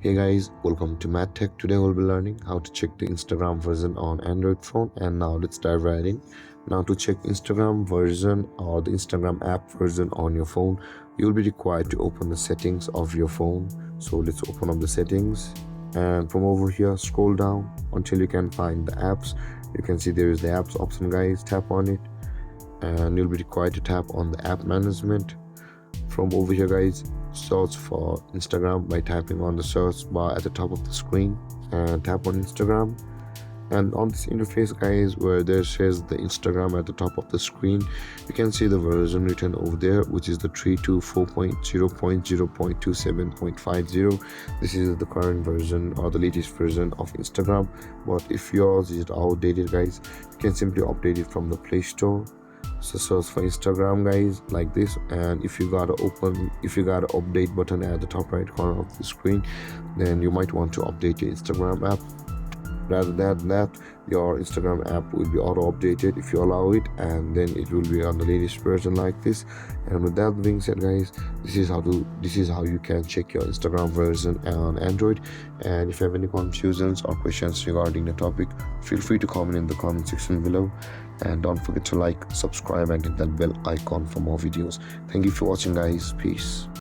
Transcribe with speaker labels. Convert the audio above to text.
Speaker 1: Hey guys, welcome to MadTech. Today we'll be learning how to check the Instagram version on Android phone. And now let's dive right in. Now to check Instagram version or the Instagram app version on your phone, you'll be required to open the settings of your phone. So let's open up the settings, and from over here scroll down until you can find the apps. You can see there is the apps option, guys. Tap on it and you'll be required to tap on the app management. From over here, guys, search for Instagram by tapping on the search bar at the top of the screen and tap on Instagram. And on this interface, guys, where there says the Instagram at the top of the screen, you can see the version written over there, which is the 324.0.0.27.50. This is the current version or the latest version of Instagram. But if yours is outdated, guys, you can simply update it from the Play Store. So search for Instagram, guys, like this, and if you got to update button at the top right corner of the screen, then you might want to update your Instagram app. Rather than that, your Instagram app will be auto updated if you allow it, and then it will be on the latest version like this. And with that being said, guys, this is how you can check your Instagram version on Android. And if you have any confusions or questions regarding the topic, feel free to comment in the comment section below, and don't forget to like, subscribe, and hit that bell icon for more videos. Thank you for watching, guys. Peace.